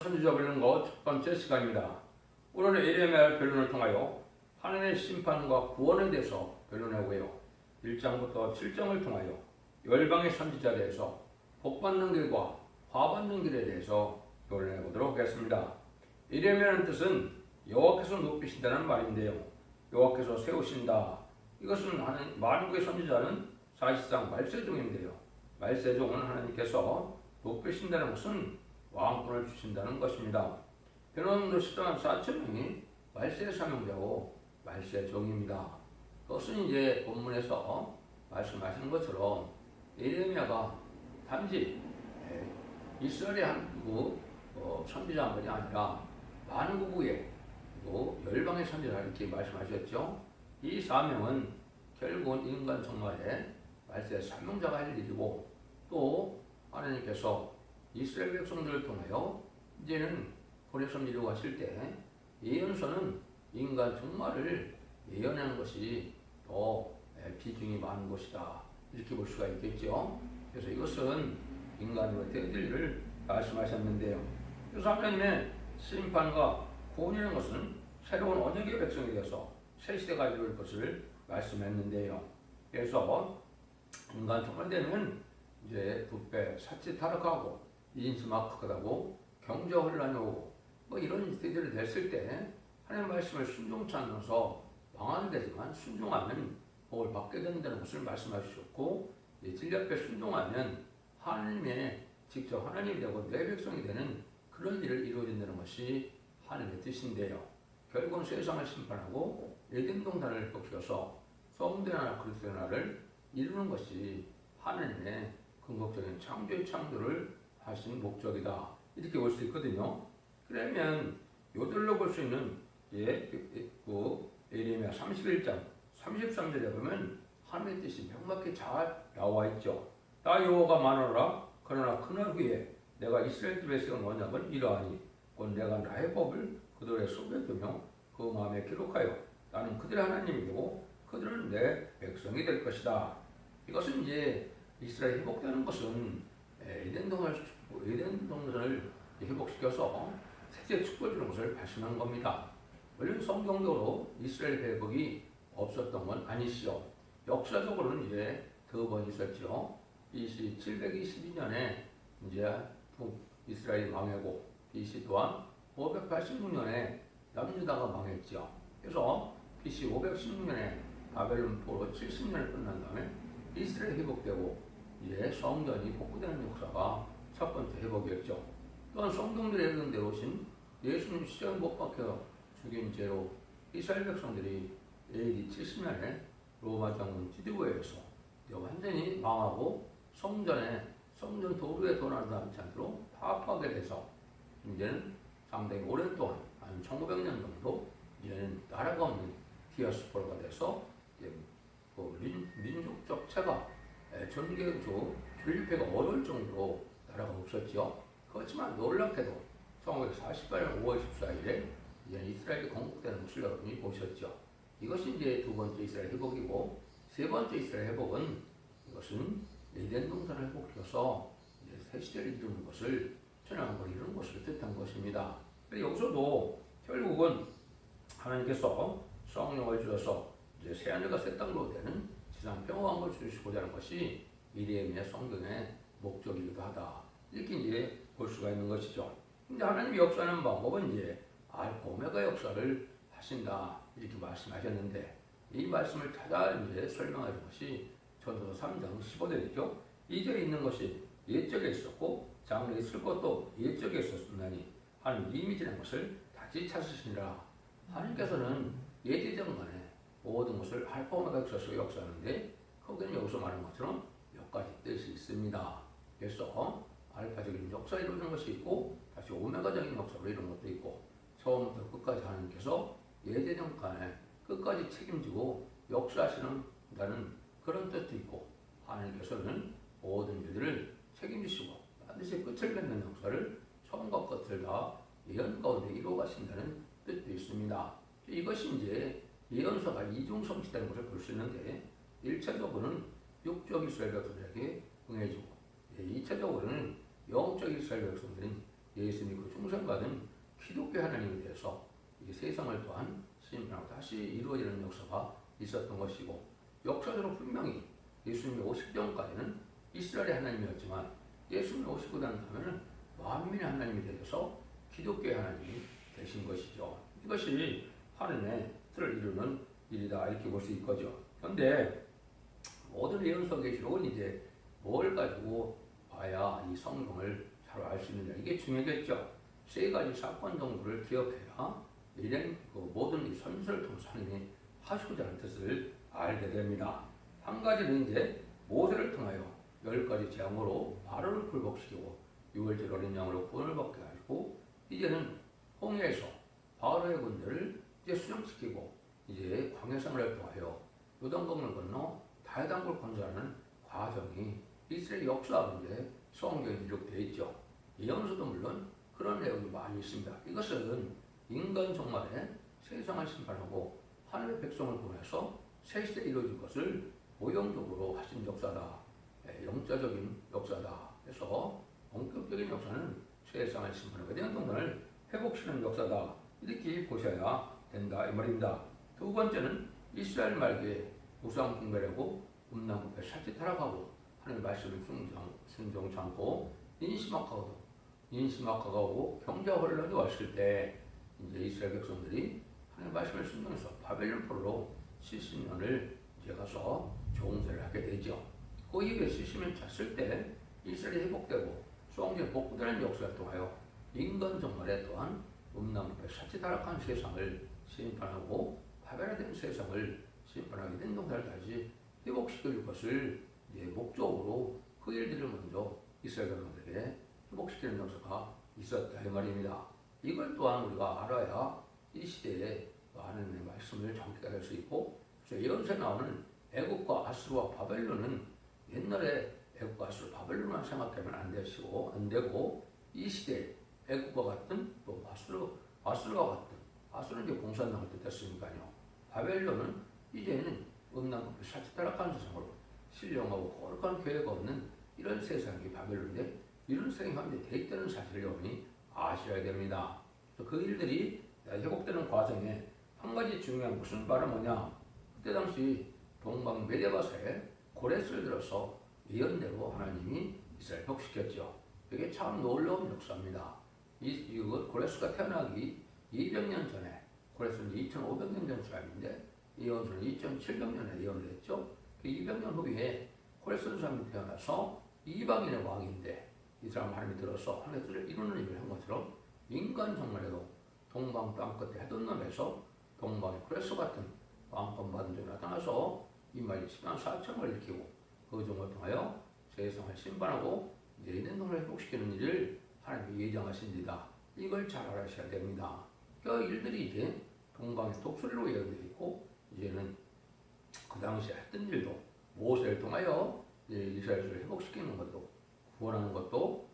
선지자 변론거 첫 번째 시간입니다. 오늘은 예레미야 변론을 통하여 하나님의 심판과 구원에 대해서 변론하고요. 1장부터 7장을 통하여 열방의 선지자에 대해서 복받는 길과 화받는 길에 대해서 변론해 보도록 하겠습니다. 예레미야라는 뜻은 여호와께서 높이신다는 말인데요. 여호와께서 세우신다. 이것은 만국의 선지자는 사실상 말세종인데요. 말세종은 하나님께서 높이신다는 것은 왕권을 주신다는 것입니다. 변호인도 10만 4천 명이 말세의 사명자고 말세종입니다. 그것은 이제 본문에서 말씀하시는 것처럼 예레미야가 단지 이스라엘의 한 선지자만이 아니라 만국의 열방의 선지자 이렇게 말씀하셨죠. 이 사명은 결국은 인간 정말에 말세 사명자가 할 일이고, 또 하나님께서 이스라엘 백성들을 통하여 이제는 보내서 이루어가실 때 예언서는 인간 종말을 예언하는 것이 더 비중이 많은 것이다, 이렇게 볼 수가 있겠죠. 그래서 이것은 인간으로 되어질 일을 말씀하셨는데요. 그래서 하나님의 심판과 구원이라는 것은 새로운 언약의 백성이 되어서 새 시대가 이루어질 것을 말씀했는데요. 그래서 인간 종말 되면 이제 부패, 사치 타락하고 인심 악화하고 경제 혼란이 오고 이런 시대들이 됐을 때 하나님의 말씀을 순종치 않아서 망하는 되지만 순종하면 복을 받게 된다는 것을 말씀하셨고, 진리 앞에 순종하면 하나님의 직접 하나님이 되고 내 백성이 되는 그런 일을 이루어진다는 것이 하나님의 뜻인데요. 결국은 세상을 심판하고 에덴 동산을 회복시켜서 성된 하나 그리스도의 나라를 이루는 것이 하나님의 궁극적인 창조를 하신 목적이다, 이렇게 볼 수 있거든요. 그러면 요들로 볼 수 있는 예레미야 31장 33절에 보면 하나님의 뜻이 명확히 잘 나와 있죠. 나 여호와가 말하노라. 그러나 그날 후에 내가 이스라엘 집에 세운 언약은 이러하니 곧 내가 나의 법을 그들의 속에 두며 그 마음에 기록하여 나는 그들의 하나님이 되고 그들은 내 백성이 될 것이다. 이것은 이제 이스라엘이 회복되는 것은 에덴 동산을 회복시켜서 세계 축복을 주는 것을 말씀한 겁니다. 물론 성경적으로 이스라엘 회복이 없었던 건 아니시죠. 역사적으로는 이제 두 번 있었죠. BC 722년에 이제 이스라엘이 망하고, BC 또한 586년에 남유다가 망했죠. 그래서 BC 516년에 바벨론 포로 70년을 끝난 다음에 이스라엘이 회복되고 이제 성전이 복구되는 역사가 첫 번째 회복이었죠. 또한 성경들에 예언대로신 예수님 십자가에 못 박혀 죽인 죄로 이스라엘 백성들이 AD 70년에 로마 장군 디도에 의해서 완전히 망하고 성전 도루에 도난을 당치 않도록 파악하게 돼서 이제는 상당히 오랜 동안 한 1900년 정도 이제는 나라가 없는 디아스포라가 돼서 민족적 체가 전개주 존립회가 어려울 정도로 나라가 없었죠. 그렇지만 놀랍게도 1948년 5월 14일에 이제 이스라엘이 건국되는 것을 여러분이 보셨죠. 이것이 이제 두 번째 이스라엘 회복이고, 세 번째 이스라엘 회복은 이것은 에덴 동산을 회복시켜서 이제 새 시대를 이루는 것을, 천연왕국을 이루는 것을 뜻한 것입니다. 여기서도 결국은 하나님께서 성령을 주셔서 이제 새 하늘과 새 땅으로 되는 지상 평화왕국을 주시고자 하는 것이 예레미야 성경의 목적이기도 하다, 이렇게 이제 볼 수가 있는 것이죠. 근데 하나님이 역사하는 방법은 이제 알파 오메가 역사를 하신다, 이렇게 말씀하셨는데, 이 말씀을 찾아 이제 설명하는 것이 전도서 3장 15절이죠. 이전에 있는 것이 옛적에 있었고 장래에 있을 것도 옛적에 있었으니 하나님 이미 지난 것을 다시 찾으시니라. 하나님께서는 예대전간에 모든 것을 알파 오메가 역사로 역사하는데, 거기는 여기서 말하는 것처럼 몇 가지 뜻이 있습니다. 그래서 알파적인 역사 이루는 것이 있고, 다시 오메가적인 역사로 이루는 것도 있고, 처음부터 끝까지 하나님께서 예대전간에 끝까지 책임지고 역사하시는 그런 뜻도 있고, 하나님께서는 모든 일들을 책임지시고 반드시 끝을 맺는 역사를 처음과 끝을 다 예언 가운데 이루어 가신다는 뜻도 있습니다. 이것이 이제 예언서가 이중성취되는 것을 볼 수 있는데, 1차적으로는 육적 이스라엘 백성들에게 응해주고, 2차적으로는 영적 이스라엘 백성들인 예수님이 그 중생받은 기독교 하나님에 대해서 이 세상을 또한 심판하고 다시 이루어지는 역사가 있었던 것이고, 역사적으로 분명히 예수님이 오실 전까지는 이스라엘의 하나님이었지만 예수님이 오시고 난 다음에는 만민의 하나님이 되셔서 기독교의 하나님이 되신 것이죠. 이것이 하나님의 틀을 이루는 일이다, 이렇게 볼 수 있거죠. 그런데 모든 예언서 계시록은 이제 뭘 가지고 봐야 이 성경을 잘 알 수 있느냐, 이게 중요하겠죠. 세 가지 사건 정도를 기억해야 이런 모든 이 선지서를 통해서 하나님이 하시고자 하는 뜻을 알게 됩니다. 한 가지는 이제 모세를 통하여 10가지 재앙으로 바로를 굴복시키고 6월절 어린 양으로 구원을 받게 하시고, 이제는 홍해에서 바로의 군대를 이제 수정시키고 이제 광야생활을 통하여 요단강을 건너 다해당을 건설하는 과정이 이스라엘 역사 가운데 성경에 기록되어 있죠. 예언서도 물론 그런 내용이 많이 있습니다. 이것은 인간 종말에 세상을 심판하고 하늘의 백성을 보내서 새 시대에 이루어질 것을 모형적으로 하신 역사다, 영자적인 역사다 해서 본격적인 역사는 세상을 심판하고 대한동산을 회복시키는 역사다, 이렇게 보셔야 된다, 이 말입니다. 두 번째는 이스라엘 말기에 우상 숭배하고 음란부패 살찌 타락하고 하나님의 말씀을 순종치 않고 인심학화가 오고 경제 혼란이 왔을 때 이제 이스라엘 백성들이 하나님의 말씀을 순종해서 바벨론 포로로 70년을 이제 가서 종살이를 하게 되죠. 그 이후에 70년 찼을 때 이스라엘이 회복되고 수왕전이 복구되는 역사를 통하여 인간 종말에 또한 음란부패 살찌 타락한 세상을 심판하고 파멸된 세상을 심판하게 된 동사를 다시 회복시킬 것을 이제 목적으로 그 일들을 먼저 이스라엘 백성들에게 회복시키는 역사가 있었다, 이 말입니다. 이걸 또한 우리가 알아야 이 시대에 하나님의 말씀을 정확하게 할 수 있고, 그래서 예언서에 나오는 애국과 아수르와 바벨론은 옛날에 애국과 아수르 바벨론만 생각하면 안 되고 이 시대에 애국과 같은 또 아수르와 같은, 아수르는 이제 공산당을 뜻했으니까요. 바벨론은 이제는 음란부패 살찌 타락한 세상으로 신령하고 거룩한 교회가 없는 이런 세상이 바벨론인데, 이런 세상이 현재 대입되는 사실을 여러분이 아셔야 됩니다. 그 일들이 회복되는 과정에 한 가지 중요한 무슨 말은 뭐냐, 그때 당시 동방 메데바사에 고레스를 들어서 예언대로 하나님이 이스라엘 회복시켰죠. 이게 참 놀라운 역사입니다. 이것 고레스가 태어나기 200년 전에, 고레스는 2500년 전 사람인데 예언서는 2700년에 예언을 했죠. 그 200년 후에 고레스 사람이 태어나서 이방인의 왕인데 이 사람 하나님이 들어서 하나님의 뜻을 이루는 일을 한 것처럼 인간 정말에도 동방 땅끝에 해돋놈에서 동방의 고레스 같은 왕권 받은 적이 나타나서 이말이 10만 4천을 일으키고 그 종을 통하여 세상을 심판하고 내년 동을 회복시키는 일을 하나님이 예정하신 일이다. 이걸 잘 알아셔야 됩니다. 그 일들이 이제 동방의 독수리로 예언되어 있고, 이제는 그 당시에 했던 일도 모세를 통하여 이스라엘을 회복시키는 것도 구원하는 것도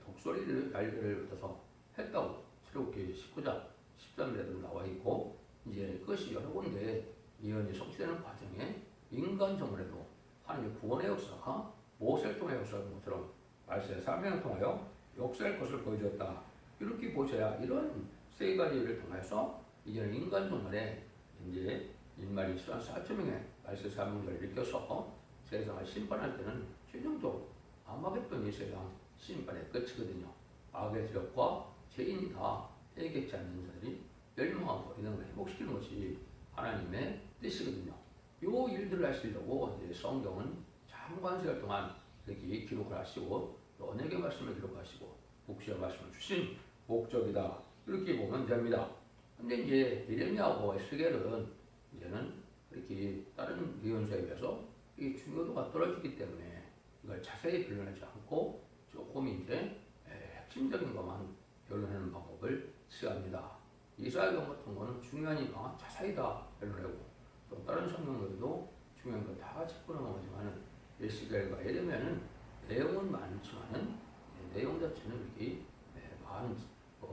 독수리를 날개를 얻어서 했다고 출애굽기 19장 13절에도 나와 있고, 이제 그것이 여러 군데 예언이 성취되는 과정에 인간 정말에도 하나님의 구원의 역사가 모세를 통해 역사하는 것처럼 말세의 사명을 통하여 역사할 것을 보여줬다, 이렇게 보셔야 이런 세 가지를 통해서 이제는 인간 정말에 이제 인말이 4천명의 말세 사명자를 일으켜서 세상을 심판할 때는 최종적으로 아마겟돈이 세상 심판의 끝이거든요. 악의 세력과 죄인이 다 해결치 않는 자들이 멸망하고 이런 걸 회복시키는 것이 하나님의 뜻이거든요. 요 일들을 하시려고 이제 성경은 장관세월 동안 이렇게 기록을 하시고 또 언약의 말씀을 기록하시고 복수의 말씀을 주신 목적이다, 이렇게 보면 됩니다. 근데 이제 예레미야하고 에스겔은 이제는 이렇게 다른 예언서에 비해서 이 중요도가 떨어지기 때문에 이걸 자세히 변론하지 않고 조금 이제 핵심적인 것만 변론하는 방법을 취합니다. 이사야경 같은 거는 중요하니까 자세히 다 변론하고, 또 다른 성경들도 중요한 거 다 짚고 넘어가지만은 에스겔과 예레미야는 내용은 많지만은 내용 자체는 이렇게 많은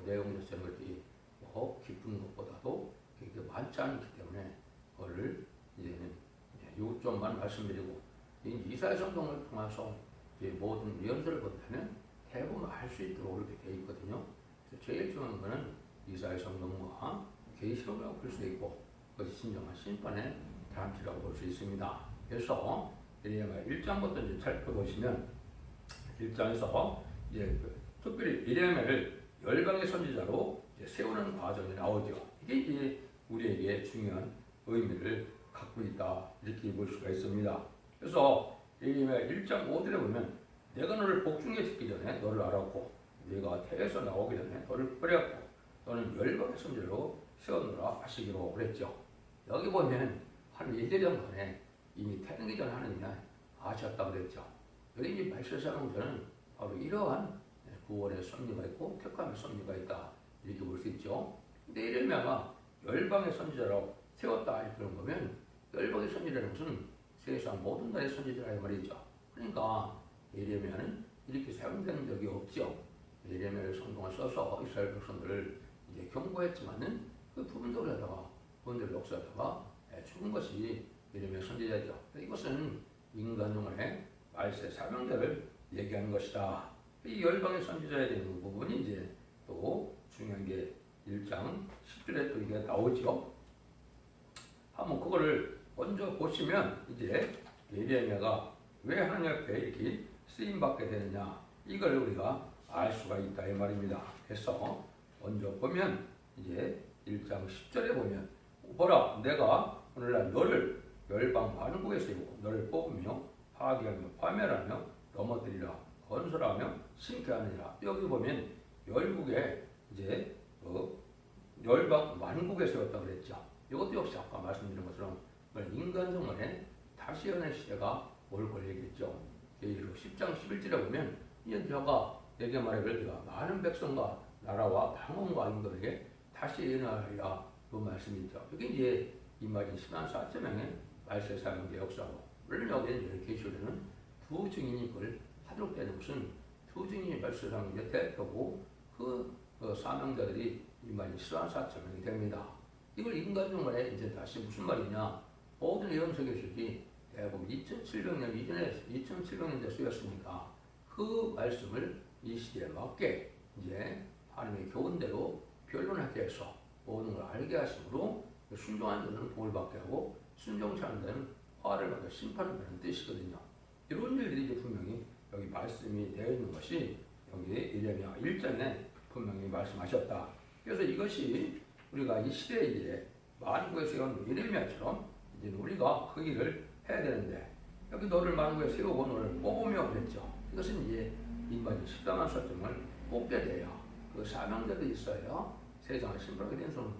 내용 자체는 이렇게 깊은 것보다도 그렇게 많지 않기 때문에 그거를 이제는 요점만 말씀드리고, 이사야 성경을 통해서 이제 모든 예언서를 보면 대부분 알 수 있도록 이렇게 되어 있거든요. 그래서 제일 중요한 것은 이사의 성동과 계시록이라고 볼 수 있고 그것이 진정한 심판의 단체라고 볼 수 있습니다. 그래서 예레미야 1장부터 이제 살펴보시면 1장에서 이제 특별히 예레미야를 열방의 선지자로 이제 세우는 과정이 나오죠. 이게 이제 우리에게 중요한 의미를 갖고 있다 이렇게 볼 수가 있습니다. 그래서 예레미야 1장 5절에 보면 내가 너를 복중에 짓기 전에 너를 알았고 네가 태에서 나오기 전에 너를 버렸고 너는 열방의 선지자로 세웠노라 하시기로 그랬죠. 여기 보면 한 1년 전에 이미 태어나기 전에 하느님이 아셨다고 그랬죠. 여기 이제 말세사명자는 바로 이러한 구원의 섭리가 있고 택함의 섭리가 있다 이렇게 볼 수 있죠. 근데 예레미야가 열방의 선지자로 세웠다 이렇게 보면 열방의 선지자라는 것은 세상 모든 나라의 선지자라 말이죠. 그러니까 예레미야는 이렇게 사용된 적이 없죠. 예레미야를 성경을 써서 이스라엘 백성들을 이제 경고했지만은 그 부분들을 하다가 부분들을 역사하다가 죽은 것이 예레미야 선지자죠. 이것은 인간 영혼의 말세 사명자를 얘기하는 것이다. 이 열방의 선지자에 대한 부분이 이제 또 중요한 게 1장 10절에 또 이게 나오죠. 한번 그거를 먼저 보시면 이제 예레미야가 왜 하나님 앞에 이렇게 쓰임 받게 되느냐 이걸 우리가 알 수가 있다 이 말입니다. 그래서 먼저 보면 이제 1장 10절에 보면 보라 내가 오늘날 너를 열방 만국에 세우고 너를 뽑으며 파괴하며 파멸하며 넘어뜨리라 건설하며 심게 하느니라. 여기 보면 열국에 이제 열방 만국에 세웠다 그랬죠. 이것도 역시 아까 말씀드린 것처럼 인간 정원에 다시 연의 시대가 올 걸 얘기했죠. 10장 11절에 보면 이제 저가 내게 말하기를 내가 많은 백성과 나라와 방언과 인도에게 다시 예언하리라 그 말씀이죠. 여기 이제 임하진 신한 4천명의 말세 사명의 역사고 물론 여기에 이제 계시록에는 두 증인이 그걸 하도록 되는 것은 두 증인이 말세 사명의 대표고 그 사명자들이 임하진 신한 4천명이 됩니다. 이걸 인간정말에 이제 다시 무슨 말이냐 모든 예언서 계시록이 대부분 2700년 이전에 2700년대 쓰였으니까 그 말씀을 이 시대에 맞게 이제 하나님의 교훈대로 변론하게 해서 모든 걸 알게 하심으로 순종하는 자는 복을 받게 하고 순종치 않는 자는 화를 받아 심판을 받는 뜻이거든요. 이런 일들이 이제 분명히 여기 말씀이 되어 있는 것이 여기 예레미야 1장에 분명히 말씀하셨다. 그래서 이것이 우리가 이 시대에 이제 만국에 세운 예레미야처럼 이제 우리가 그 일을 해야 되는데 여기 너를 만국에 세우고 너를 뽑으며 그랬죠. 이것은 이제 인간이 14만 설정을 뽑게 돼요. 그 사명자도 있어요. 세상을 신분하게 된 손,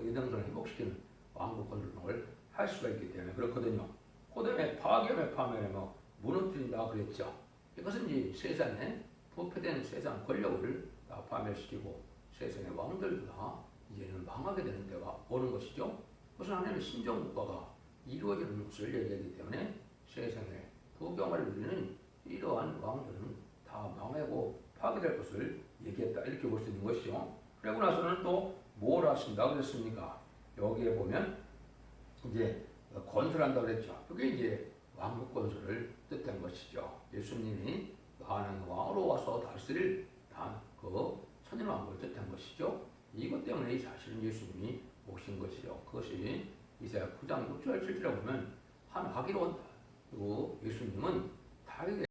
이등선을 회복시키는 왕국 건설을 할 수가 있기 때문에 그렇거든요. 그 다음에 파괴하며 파멸하며 무너뜨린다 그랬죠. 이것은 이제 세상에 부패된 세상 권력을 다 파멸시키고 세상의 왕들도 다 이제는 망하게 되는 때가 오는 것이죠. 그것은 하나님의 신정국가가 이루어지는 것을 얘기하기 때문에 세상에 부경을 누리는 이러한 왕들은 다 망하고 파괴될 것을 얘기했다 이렇게 볼 수 있는 것이죠. 그리고 나서는 또 뭘 하신다 그랬습니까? 여기에 보면 이제 건설한다 그랬죠. 그게 이제 왕국 건설을 뜻한 것이죠. 예수님이 만왕의 왕으로 와서 다스릴 그 천년 왕국을 뜻한 것이죠. 이것 때문에 사실은 예수님이 오신 것이죠. 그것이 이사야 9장 6절 7절에 보면 한 아기로 온다. 그리고 예수님은 다윗의